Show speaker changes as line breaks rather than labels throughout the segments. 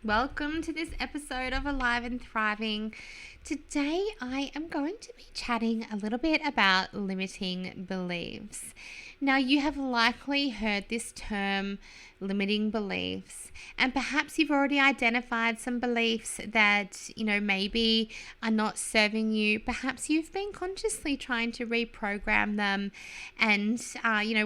Welcome to this episode of Alive and Thriving. Today I am going to be chatting a little bit about limiting beliefs. Now, you have likely heard this term, limiting beliefs, and perhaps you've already identified some beliefs that, maybe are not serving you. Perhaps you've been consciously trying to reprogram them and,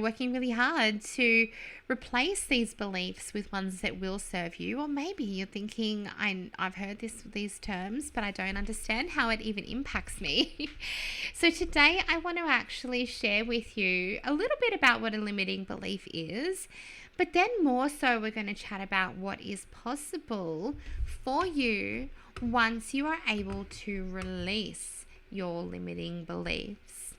working really hard to replace these beliefs with ones that will serve you. Or maybe you're thinking, I've heard these terms, but I don't understand how it even impacts me. So today I want to actually share with you a little bit about what a limiting belief is, but then more so we're going to chat about what is possible for you once you are able to release your limiting beliefs.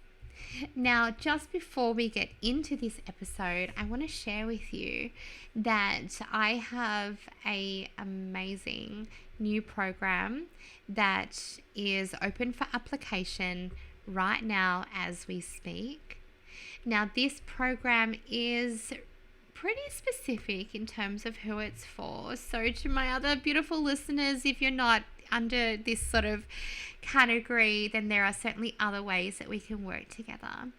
Now, just before we get into this episode, I want to share with you that I have an amazing new program that is open for application right now as we speak. Now, this program is pretty specific in terms of who it's for. So to my other beautiful listeners, if you're not under this sort of category, then there are certainly other ways that we can work together.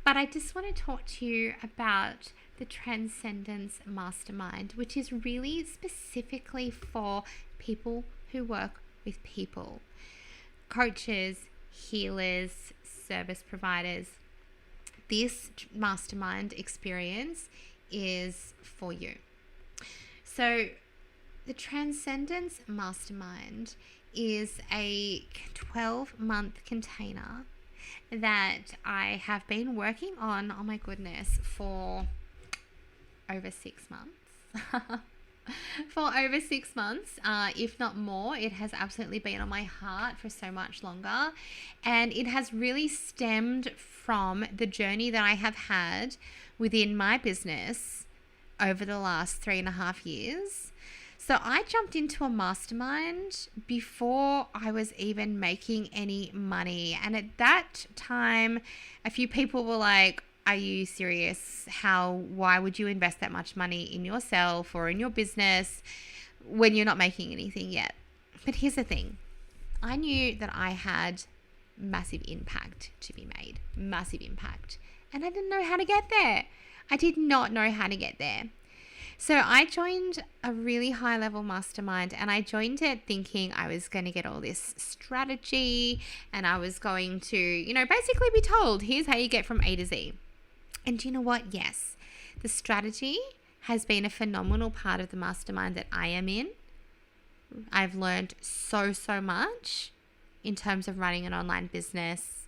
But I just want to talk to you about the Transcendence Mastermind, which is really specifically for people who work with people, coaches, healers, service providers. This mastermind experience is for you. So the Transcendence Mastermind is a 12-month container that I have been working on, oh my goodness, for over 6 months. For over 6 months, if not more. It has absolutely been on my heart for so much longer. And it has really stemmed from the journey that I have had within my business over the last 3.5 years. So I jumped into a mastermind before I was even making any money. And at that time, a few people were like, are you serious? Why would you invest that much money in yourself or in your business when you're not making anything yet? But here's the thing. I knew that I had massive impact to be made, massive impact. And I didn't know how to get there. I did not know how to get there. So I joined a really high level mastermind, and I joined it thinking I was going to get all this strategy and I was going to, basically be told, here's how you get from A to Z. And do you know what? Yes, the strategy has been a phenomenal part of the mastermind that I am in. I've learned so much in terms of running an online business,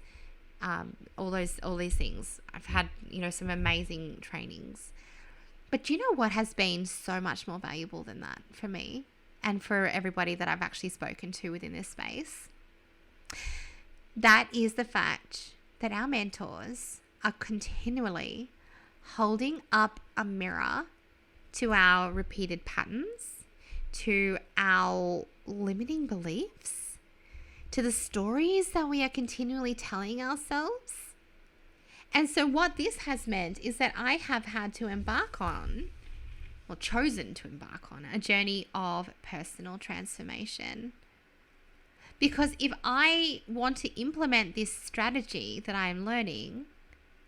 all these things. I've had, some amazing trainings. But do you know what has been so much more valuable than that for me and for everybody that I've actually spoken to within this space? That is the fact that our mentors are continually holding up a mirror to our repeated patterns, to our limiting beliefs, to the stories that we are continually telling ourselves. And so what this has meant is that I have had to chosen to embark on a journey of personal transformation. Because if I want to implement this strategy that I am learning,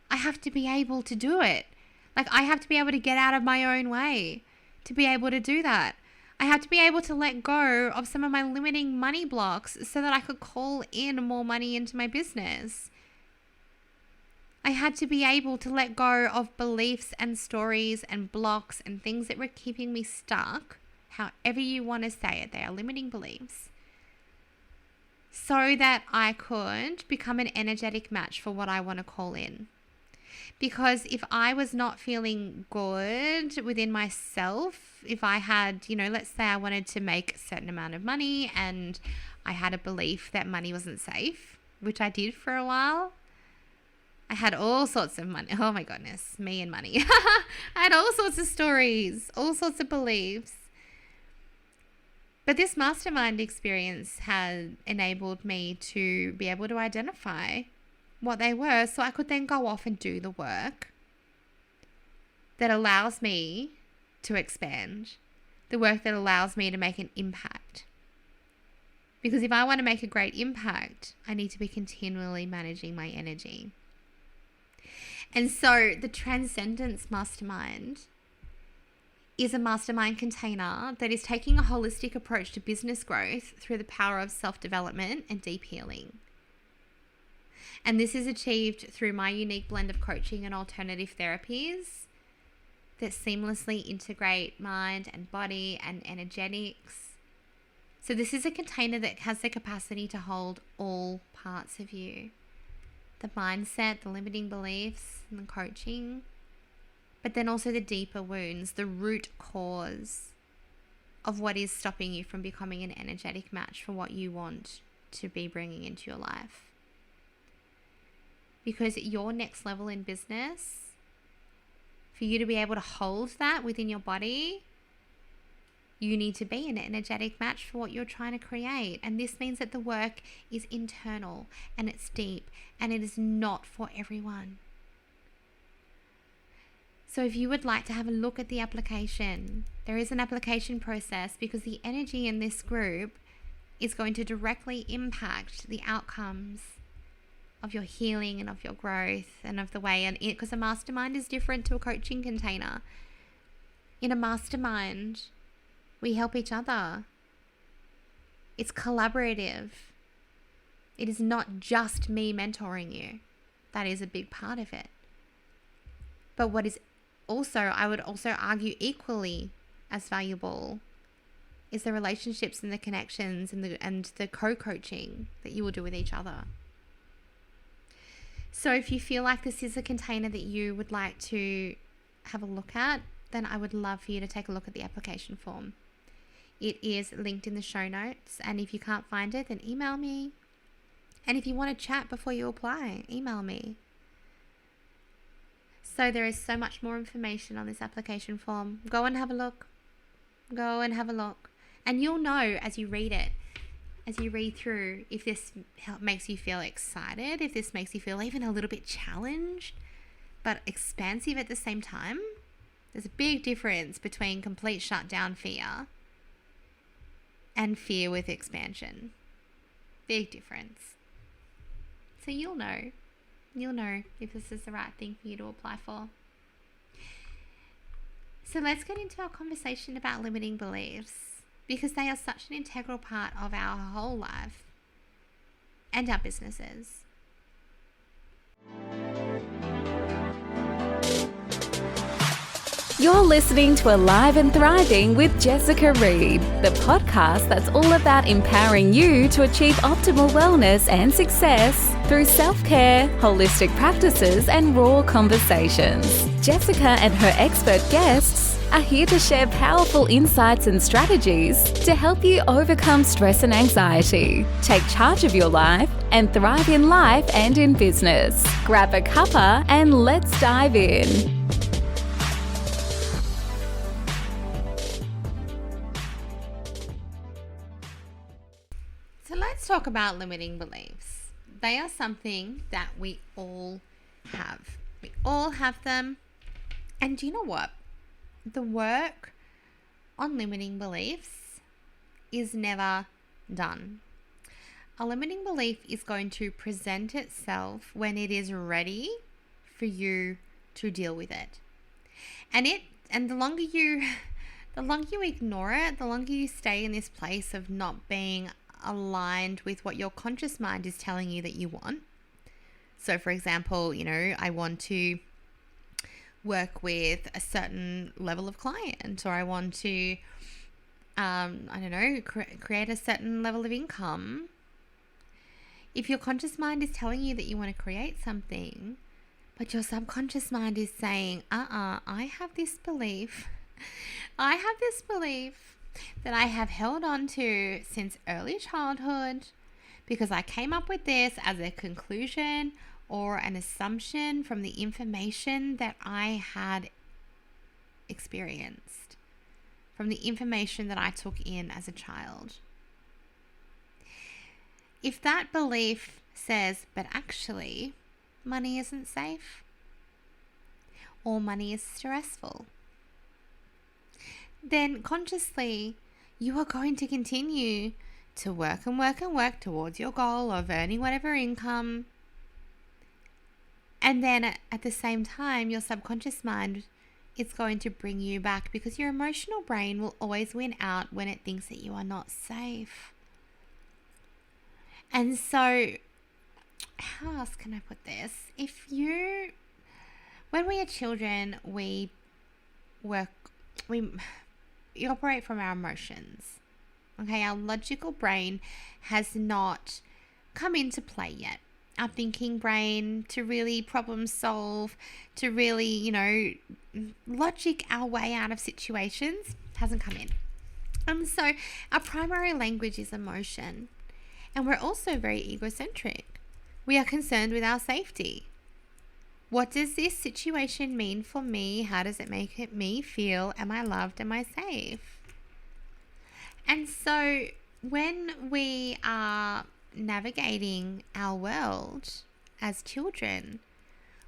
I have to be able to do it. I have to be able to get out of my own way to be able to do that. I have to be able to let go of some of my limiting money blocks so that I could call in more money into my business. I had to be able to let go of beliefs and stories and blocks and things that were keeping me stuck, however you want to say it, they are limiting beliefs, so that I could become an energetic match for what I want to call in. Because if I was not feeling good within myself, if I had, let's say I wanted to make a certain amount of money and I had a belief that money wasn't safe, which I did for a while. I had all sorts of money. Oh my goodness, me and money. I had all sorts of stories, all sorts of beliefs. But this mastermind experience has enabled me to be able to identify what they were, so I could then go off and do the work that allows me to expand, the work that allows me to make an impact. Because if I want to make a great impact, I need to be continually managing my energy. And so the Transcendence Mastermind is a mastermind container that is taking a holistic approach to business growth through the power of self-development and deep healing. And this is achieved through my unique blend of coaching and alternative therapies that seamlessly integrate mind and body and energetics. So this is a container that has the capacity to hold all parts of you. The mindset, the limiting beliefs, and the coaching, but then also the deeper wounds, the root cause of what is stopping you from becoming an energetic match for what you want to be bringing into your life. Because at your next level in business, for you to be able to hold that within your body, you need to be an energetic match for what you're trying to create. And this means that the work is internal and it's deep and it is not for everyone. So if you would like to have a look at the application, there is an application process because the energy in this group is going to directly impact the outcomes of your healing and of your growth and of the way, and because a mastermind is different to a coaching container. In a mastermind, we help each other. It's collaborative. It is not just me mentoring you. That is a big part of it. But what is also, I would also argue equally as valuable, is the relationships and the connections and the co-coaching that you will do with each other. So if you feel like this is a container that you would like to have a look at, then I would love for you to take a look at the application form. It is linked in the show notes, and if you can't find it, then email me. And if you want to chat before you apply, email me. So there is so much more information on this application form. Go and have a look. Go and have a look. And you'll know as you read it, as you read through, if this makes you feel excited, if this makes you feel even a little bit challenged, but expansive at the same time. There's a big difference between complete shutdown fear and fear with expansion. Big difference. So you'll know if this is the right thing for you to apply for. So let's get into our conversation about limiting beliefs, because they are such an integral part of our whole life and our businesses.
You're listening to Alive and Thriving with Jessica Reed, the podcast that's all about empowering you to achieve optimal wellness and success through self-care, holistic practices, and raw conversations. Jessica and her expert guests are here to share powerful insights and strategies to help you overcome stress and anxiety, take charge of your life, and thrive in life and in business. Grab a cuppa and let's dive in.
So let's talk about limiting beliefs. They are something that we all have. We all have them. And do you know what? The work on limiting beliefs is never done. A limiting belief is going to present itself when it is ready for you to deal with it. And the longer you ignore it, the longer you stay in this place of not being aligned with what your conscious mind is telling you that you want. So for example, I want to work with a certain level of client, or I want to, create a certain level of income. If your conscious mind is telling you that you want to create something, but your subconscious mind is saying, I have this belief that I have held on to since early childhood because I came up with this as a conclusion or an assumption from the information that I had experienced, from the information that I took in as a child. If that belief says, but actually, money isn't safe, or money is stressful, then consciously you are going to continue to work and work and work towards your goal of earning whatever income. And then at the same time, your subconscious mind is going to bring you back, because your emotional brain will always win out when it thinks that you are not safe. And so, how else can I put this? When we are children, we operate from our emotions. Okay, our logical brain has not come into play yet. Our thinking brain to really problem solve, to really, logic our way out of situations hasn't come in. So our primary language is emotion. And we're also very egocentric. We are concerned with our safety. What does this situation mean for me? How does it make me feel? Am I loved? Am I safe? And so when we are navigating our world as children,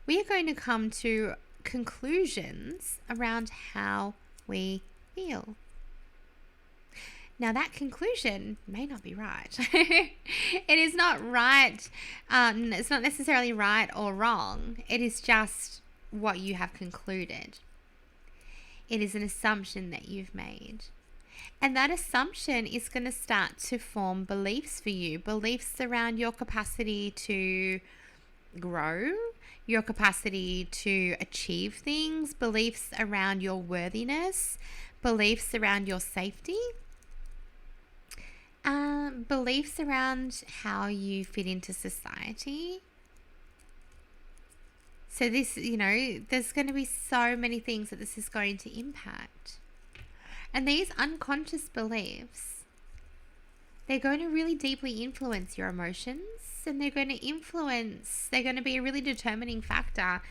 we are going to come to conclusions around how we feel. Now, that conclusion may not be right. It is not right. It's not necessarily right or wrong. It is just what you have concluded. It is an assumption that you've made. And that assumption is going to start to form beliefs for you. Beliefs around your capacity to grow, your capacity to achieve things, beliefs around your worthiness, beliefs around your safety. Beliefs around how you fit into society. So this, there's going to be so many things that this is going to impact. And these unconscious beliefs, they're going to really deeply influence your emotions, and they're going to be a really determining factor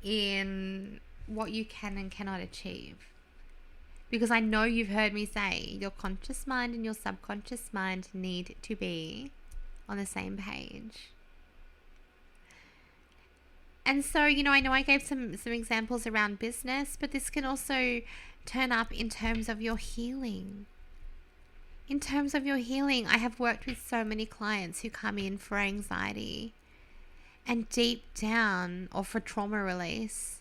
in what you can and cannot achieve. Because I know you've heard me say your conscious mind and your subconscious mind need to be on the same page. And so, I know I gave some examples around business, but this can also turn up in terms of your healing. In terms of your healing, I have worked with so many clients who come in for anxiety and deep down, or for trauma release.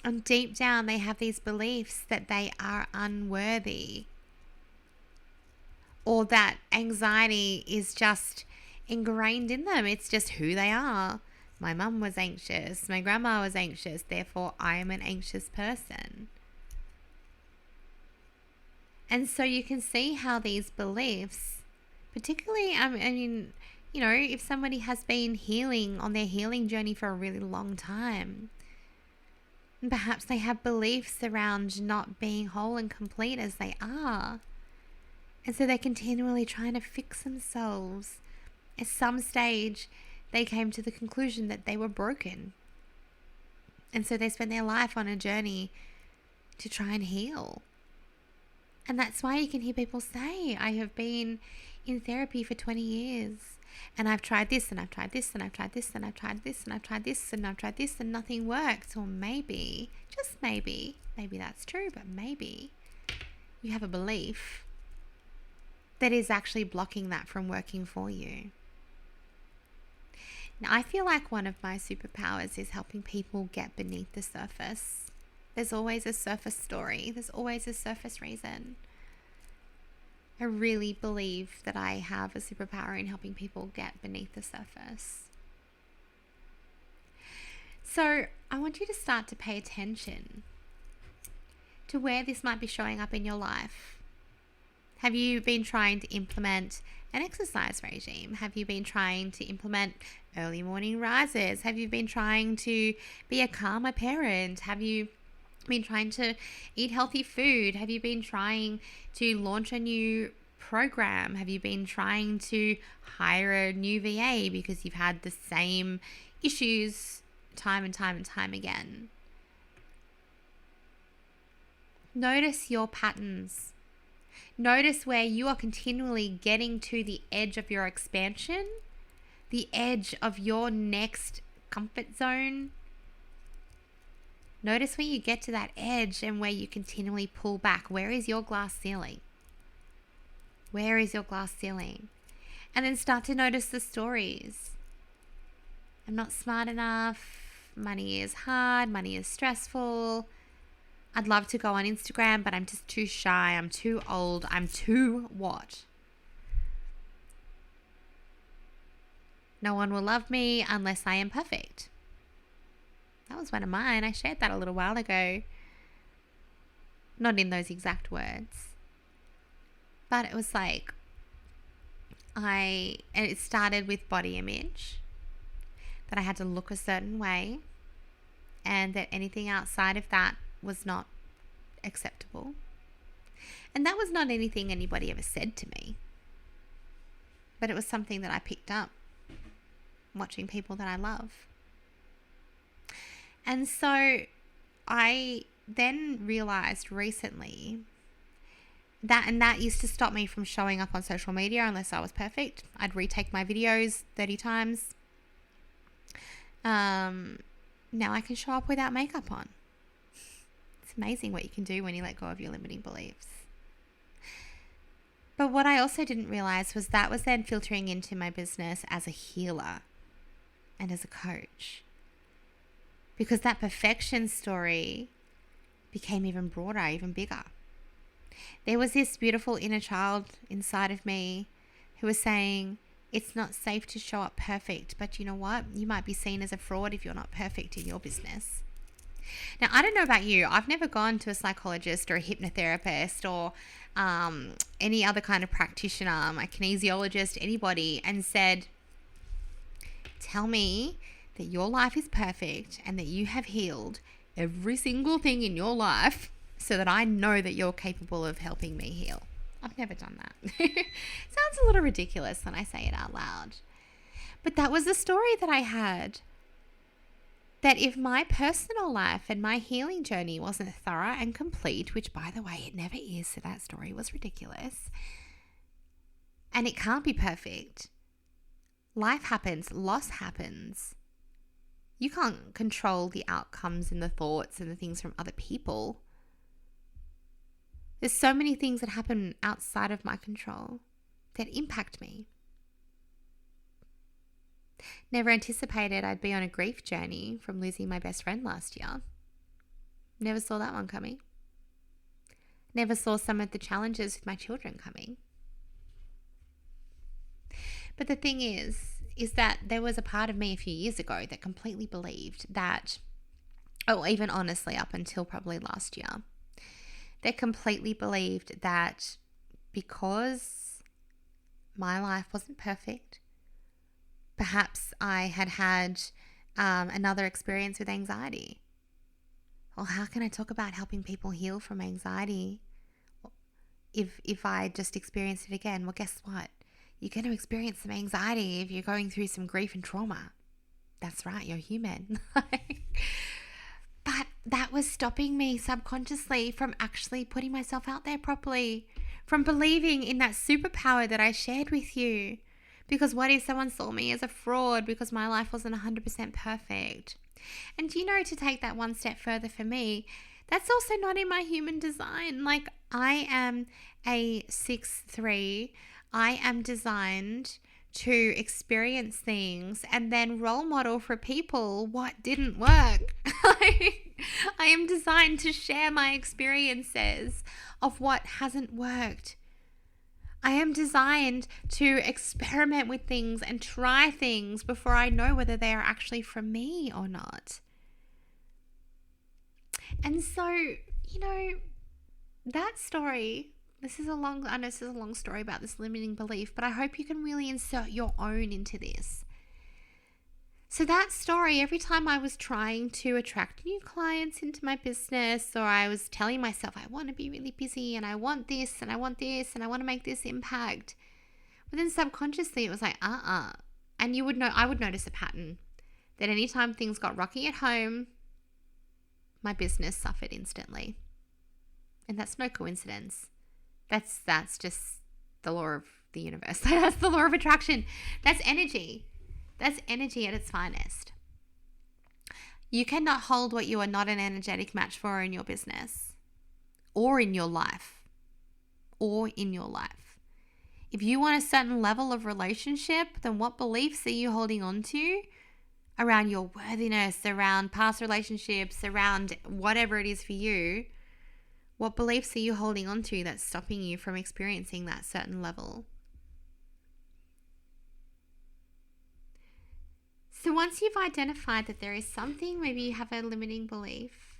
And deep down, they have these beliefs that they are unworthy, or that anxiety is just ingrained in them. It's just who they are. My mum was anxious. My grandma was anxious. Therefore, I am an anxious person. And so you can see how these beliefs, particularly, if somebody has been healing on their healing journey for a really long time, and perhaps they have beliefs around not being whole and complete as they are. And so they're continually trying to fix themselves. At some stage, they came to the conclusion that they were broken. And so they spent their life on a journey to try and heal. And that's why you can hear people say, I have been in therapy for 20 years. And I've tried this, and I've tried this, and I've tried this, and I've tried this, and I've tried this, and I've tried this, and nothing works. Or maybe, just maybe that's true, but maybe you have a belief that is actually blocking that from working for you. Now, I feel like one of my superpowers is helping people get beneath the surface. There's always a surface story. There's always a surface reason. I really believe that I have a superpower in helping people get beneath the surface. So I want you to start to pay attention to where this might be showing up in your life. Have you been trying to implement an exercise regime? Have you been trying to implement early morning rises? Have you been trying to be a calmer parent? Have you been trying to eat healthy food? Have you been trying to launch a new program? Have you been trying to hire a new VA because you've had the same issues time and time and time again? Notice your patterns. Notice where you are continually getting to the edge of your expansion, the edge of your next comfort zone, Notice when you get to that edge and where you continually pull back. Where is your glass ceiling? Where is your glass ceiling? And then start to notice the stories. I'm not smart enough. Money is hard. Money is stressful. I'd love to go on Instagram, but I'm just too shy. I'm too old. I'm too what? No one will love me unless I am perfect. That was one of mine. I shared that a little while ago. Not in those exact words. But it was like, and it started with body image. That I had to look a certain way. And that anything outside of that was not acceptable. And that was not anything anybody ever said to me. But it was something that I picked up watching people that I love. And so I then realized recently that used to stop me from showing up on social media unless I was perfect. I'd retake my videos 30 times. Now I can show up without makeup on. It's amazing what you can do when you let go of your limiting beliefs. But what I also didn't realize was that was then filtering into my business as a healer and as a coach. Because that perfection story became even broader, even bigger. There was this beautiful inner child inside of me who was saying, it's not safe to show up perfect, but you know what? You might be seen as a fraud if you're not perfect in your business. Now, I don't know about you. I've never gone to a psychologist or a hypnotherapist or any other kind of practitioner, my kinesiologist, anybody, and said, tell me that your life is perfect and that you have healed every single thing in your life so that I know that you're capable of helping me heal. I've never done that. Sounds a little ridiculous when I say it out loud. But that was the story that I had. That if my personal life and my healing journey wasn't thorough and complete, which by the way, it never is, so that story was ridiculous, and it can't be perfect. Life happens, loss happens. You can't control the outcomes and the thoughts and the things from other people. There's so many things that happen outside of my control that impact me. Never anticipated I'd be on a grief journey from losing my best friend last year. Never saw that one coming. Never saw some of the challenges with my children coming. But the thing is that there was a part of me a few years ago that completely believed that, even honestly up until probably last year, that completely believed that because my life wasn't perfect, perhaps I had another experience with anxiety. Well, how can I talk about helping people heal from anxiety if I just experience it again? Well, guess what? You're going to experience some anxiety if you're going through some grief and trauma. That's right, you're human. But that was stopping me subconsciously from actually putting myself out there properly, from believing in that superpower that I shared with you. Because what if someone saw me as a fraud because my life wasn't 100% perfect? And to take that one step further for me, that's also not in my human design. Like, I am a 6'3". I am designed to experience things and then role model for people what didn't work. I am designed to share my experiences of what hasn't worked. I am designed to experiment with things and try things before I know whether they are actually for me or not. And so, that story, I know this is a long story about this limiting belief, but I hope you can really insert your own into this. So that story, every time I was trying to attract new clients into my business, or I was telling myself, I want to be really busy and I want this and I want this and I want to make this impact. But then subconsciously it was like, And I would notice a pattern that anytime things got rocky at home, my business suffered instantly. And that's no coincidence. That's just the law of the universe. That's the law of attraction. That's energy. That's energy at its finest. You cannot hold what you are not an energetic match for in your business or in your life. If you want a certain level of relationship, then what beliefs are you holding on to around your worthiness, around past relationships, around whatever it is for you? What beliefs are you holding on to that's stopping you from experiencing that certain level? So once you've identified that there is something, maybe you have a limiting belief.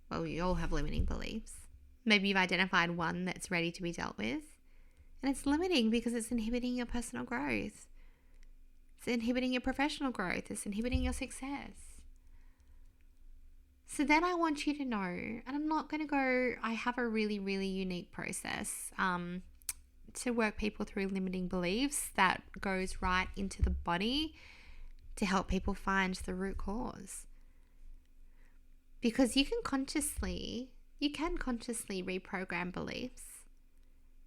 Well, we all have limiting beliefs. Maybe you've identified one that's ready to be dealt with. And it's limiting because it's inhibiting your personal growth. It's inhibiting your professional growth. It's inhibiting your success. So then I want you to know, and I'm not going to go, I have a really, really unique process to work people through limiting beliefs that goes right into the body to help people find the root cause. Because you can consciously reprogram beliefs.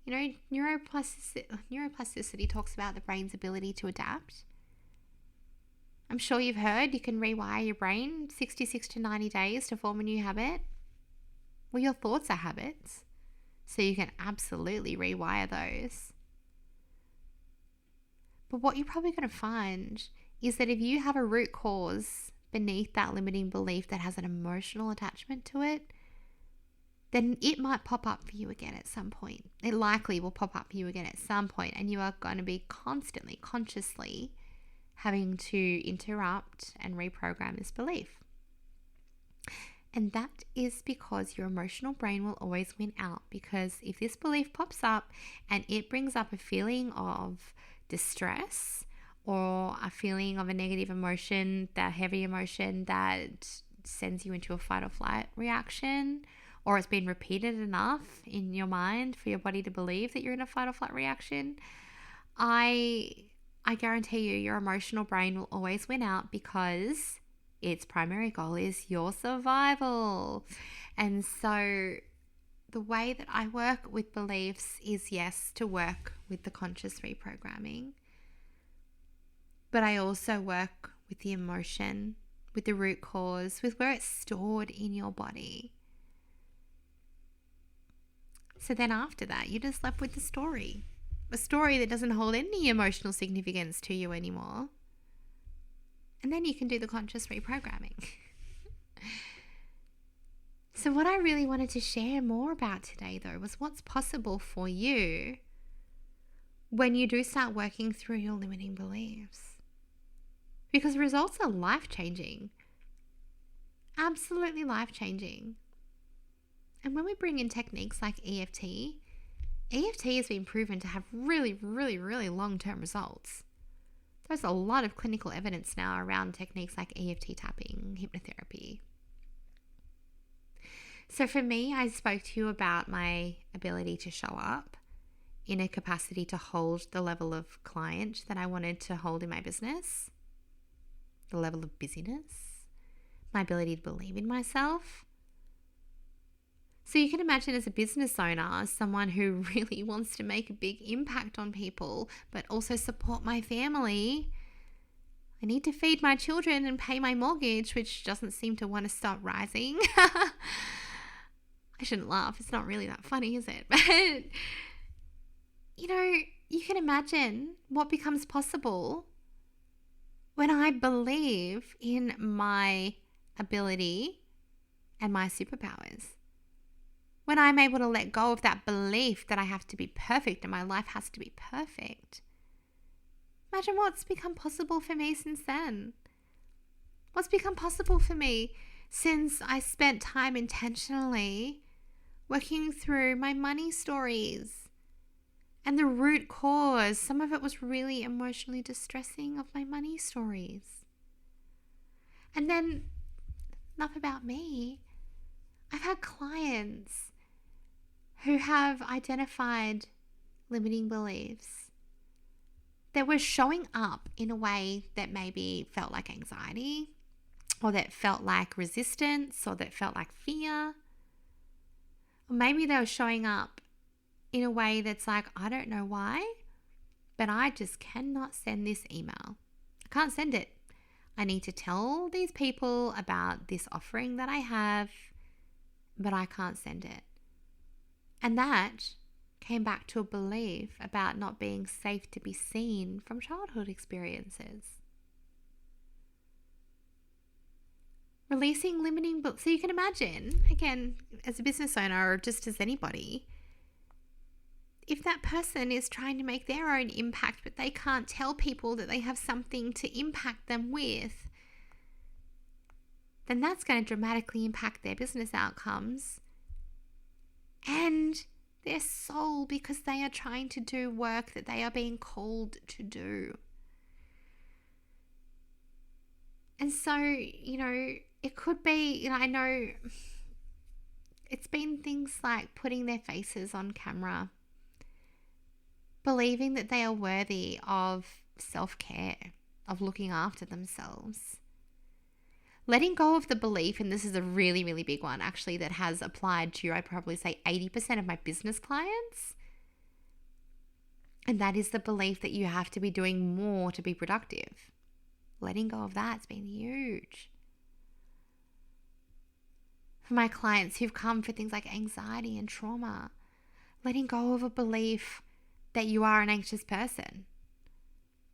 You know, neuroplasticity talks about the brain's ability to adapt. I'm sure you've heard you can rewire your brain 66 to 90 days to form a new habit. Well, your thoughts are habits, so you can absolutely rewire those. But what you're probably going to find is that if you have a root cause beneath that limiting belief that has an emotional attachment to it, then it might pop up for you again at some point. It likely will pop up for you again at some point, and you are going to be constantly, consciously having to interrupt and reprogram this belief. And that is because your emotional brain will always win out, because if this belief pops up and it brings up a feeling of distress or a feeling of a negative emotion, that heavy emotion that sends you into a fight or flight reaction, or it's been repeated enough in your mind for your body to believe that you're in a fight or flight reaction, I guarantee you your emotional brain will always win out, because its primary goal is your survival. And so the way that I work with beliefs is, yes, to work with the conscious reprogramming, but I also work with the emotion, with the root cause, with where it's stored in your body. So then after that, you're just left with the story. A story that doesn't hold any emotional significance to you anymore. And then you can do the conscious reprogramming. So what I really wanted to share more about today, though, was what's possible for you when you do start working through your limiting beliefs. Because the results are life-changing. Absolutely life-changing. And when we bring in techniques like EFT has been proven to have really, really, really long-term results. There's a lot of clinical evidence now around techniques like EFT tapping, hypnotherapy. So for me, I spoke to you about my ability to show up in a capacity to hold the level of client that I wanted to hold in my business, the level of busyness, my ability to believe in myself. So you can imagine, as a business owner, someone who really wants to make a big impact on people, but also support my family. I need to feed my children and pay my mortgage, which doesn't seem to want to stop rising. I shouldn't laugh. It's not really that funny, is it? But, you can imagine what becomes possible when I believe in my ability and my superpowers. When I'm able to let go of that belief that I have to be perfect and my life has to be perfect. Imagine what's become possible for me since then. What's become possible for me since I spent time intentionally working through my money stories and the root cause. Some of it was really emotionally distressing, of my money stories. And then, enough about me. I've had clients who have identified limiting beliefs that were showing up in a way that maybe felt like anxiety, or that felt like resistance, or that felt like fear. Or maybe they were showing up in a way that's like, I don't know why, but I just cannot send this email. I can't send it. I need to tell these people about this offering that I have, but I can't send it. And that came back to a belief about not being safe to be seen from childhood experiences. Releasing limiting beliefs. So you can imagine, again, as a business owner or just as anybody, if that person is trying to make their own impact, but they can't tell people that they have something to impact them with, then that's going to dramatically impact their business outcomes and their soul, because they are trying to do work that they are being called to do. And so, it could be, I know it's been things like putting their faces on camera, believing that they are worthy of self-care, of looking after themselves. Letting go of the belief, and this is a really, really big one actually that has applied to, I'd probably say 80% of my business clients. And that is the belief that you have to be doing more to be productive. Letting go of that's been huge. For my clients who've come for things like anxiety and trauma, letting go of a belief that you are an anxious person,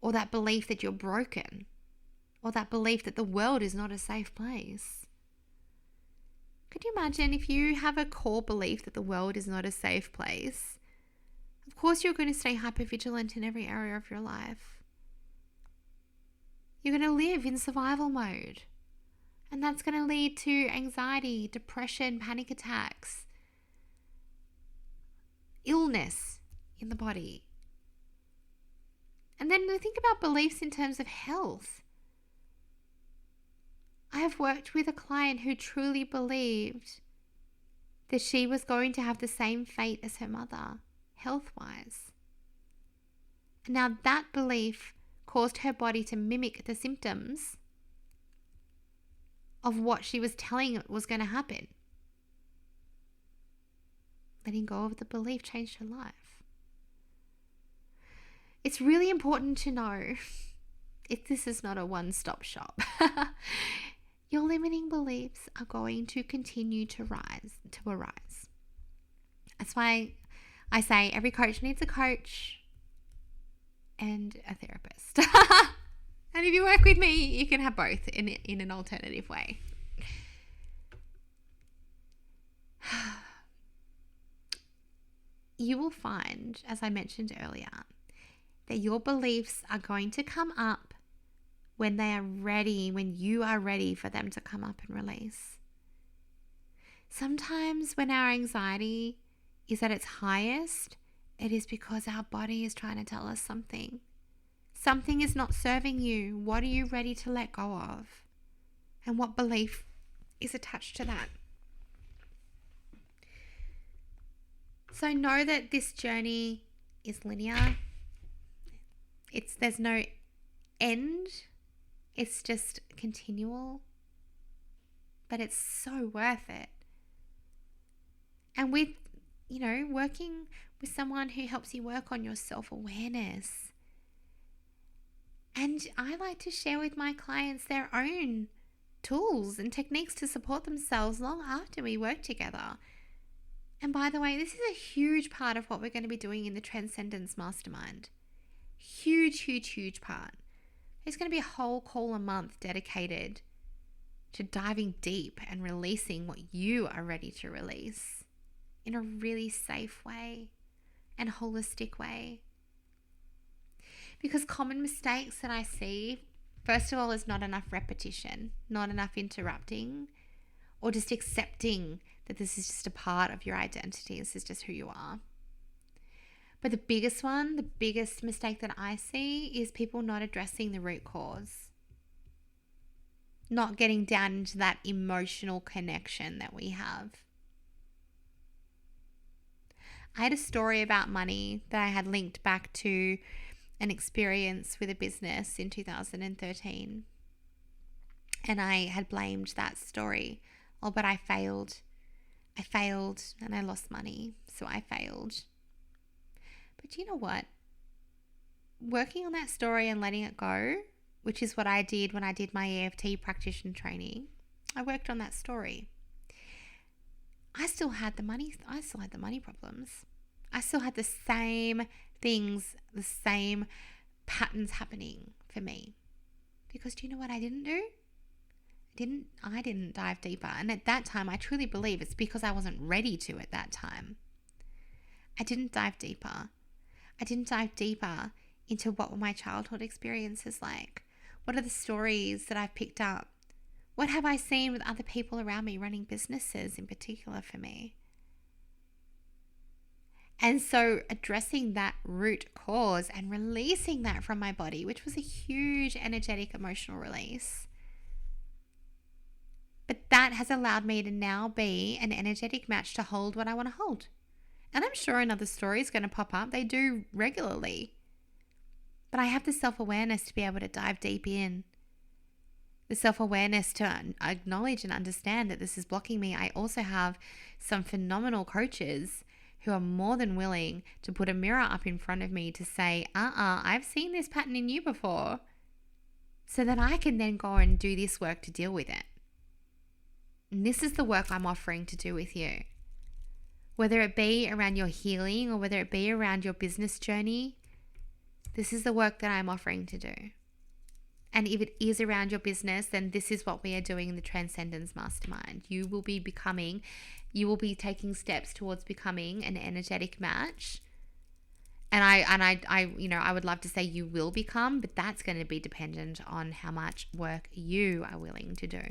or that belief that you're broken, or that belief that the world is not a safe place. Could you imagine if you have a core belief that the world is not a safe place? Of course you're going to stay hypervigilant in every area of your life. You're going to live in survival mode. And that's going to lead to anxiety, depression, panic attacks, illness in the body. And then think about beliefs in terms of health. I have worked with a client who truly believed that she was going to have the same fate as her mother, health-wise. And now that belief caused her body to mimic the symptoms of what she was telling it was going to happen. Letting go of the belief changed her life. It's really important to know if this is not a one-stop shop. Your limiting beliefs are going to continue to arise. That's why I say every coach needs a coach and a therapist. And if you work with me, you can have both in an alternative way. You will find, as I mentioned earlier, that your beliefs are going to come up when they are ready, when you are ready for them to come up and release. Sometimes when our anxiety is at its highest, it is because our body is trying to tell us something. Something is not serving you. What are you ready to let go of? And what belief is attached to that? So know that this journey is linear. There's no end. It's just continual. But it's so worth it. And with, working with someone who helps you work on your self-awareness. And I like to share with my clients their own tools and techniques to support themselves long after we work together. And by the way, this is a huge part of what we're going to be doing in the Transcendence Mastermind. Huge, huge, huge part. There's going to be a whole call a month dedicated to diving deep and releasing what you are ready to release in a really safe way and holistic way. Because common mistakes that I see, first of all, is not enough repetition, not enough interrupting, or just accepting that this is just a part of your identity. This is just who you are. But the biggest mistake that I see is people not addressing the root cause. Not getting down into that emotional connection that we have. I had a story about money that I had linked back to an experience with a business in 2013. And I had blamed that story. Oh, but I failed. I failed and I lost money, so I failed. But you know what? Working on that story and letting it go which is what I did when I did my EFT practitioner training. I worked on that story. I still had the money problems. I still had the same things, the same patterns happening for me. Because do you know what I didn't do? I didn't dive deeper. And at that time, I truly believe it's because I wasn't ready to at that time. I didn't dive deeper. I didn't dive deeper into what were my childhood experiences like. What are the stories that I've picked up? What have I seen with other people around me running businesses in particular for me? And so addressing that root cause and releasing that from my body, which was a huge energetic emotional release. But that has allowed me to now be an energetic match to hold what I want to hold. And I'm sure another story is going to pop up. They do regularly. But I have the self-awareness to be able to dive deep in. The self-awareness to acknowledge and understand that this is blocking me. I also have some phenomenal coaches who are more than willing to put a mirror up in front of me to say, I've seen this pattern in you before. So that I can then go and do this work to deal with it. And this is the work I'm offering to do with you. Whether it be around your healing or whether it be around your business journey, this is the work that I'm offering to do. And if it is around your business, then this is what we are doing in the Transcendence Mastermind. You will be taking steps towards becoming an energetic match. And I would love to say you will become, but that's going to be dependent on how much work you are willing to do.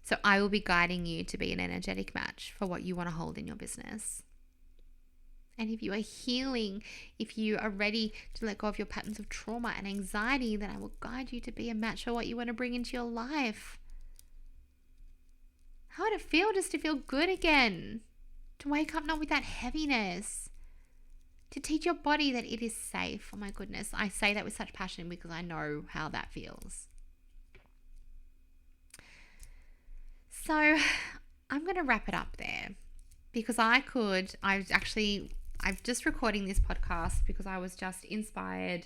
So I will be guiding you to be an energetic match for what you want to hold in your business. And if you are healing, if you are ready to let go of your patterns of trauma and anxiety, then I will guide you to be a match for what you want to bring into your life. How would it feel just to feel good again? To wake up not with that heaviness. To teach your body that it is safe. Oh my goodness, I say that with such passion because I know how that feels. So I'm going to wrap it up there because I'm just recording this podcast because I was just inspired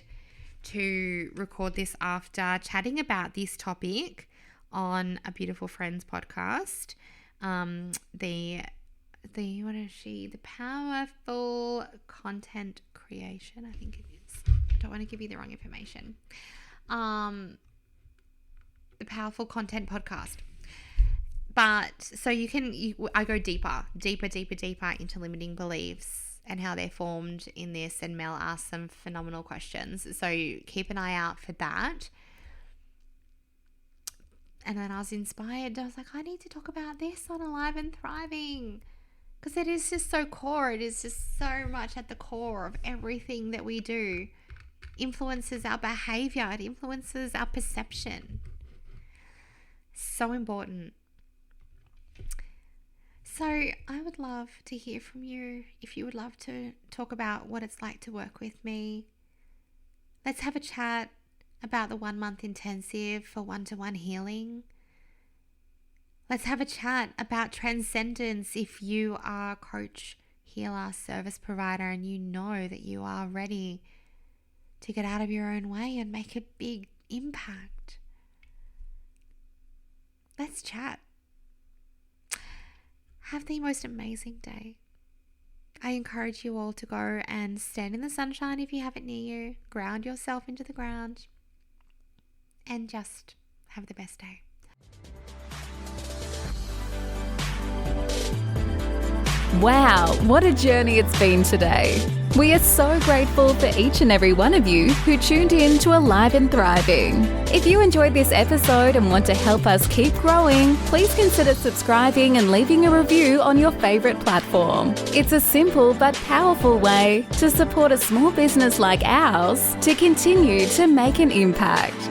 to record this after chatting about this topic on a Beautiful Friends podcast. The powerful content creation, I think it is. I don't want to give you the wrong information. The powerful content podcast. But so I go deeper into limiting beliefs and how they're formed in this, and Mel asks some phenomenal questions. So keep an eye out for that. And then I was inspired. I was like, I need to talk about this on Alive and Thriving because it is just so core. It is just so much at the core of everything that we do. Influences our behavior. It influences our perception. So important. So I would love to hear from you if you would love to talk about what it's like to work with me. Let's have a chat about the 1 month intensive for one-to-one healing. Let's have a chat about transcendence if you are a coach, healer, service provider, and you know that you are ready to get out of your own way and make a big impact. Let's chat. Have the most amazing day. I encourage you all to go and stand in the sunshine if you have it near you, ground yourself into the ground, and just have the best day.
Wow, what a journey it's been today. We are so grateful for each and every one of you who tuned in to Alive and Thriving. If you enjoyed this episode and want to help us keep growing, please consider subscribing and leaving a review on your favorite platform. It's a simple but powerful way to support a small business like ours to continue to make an impact.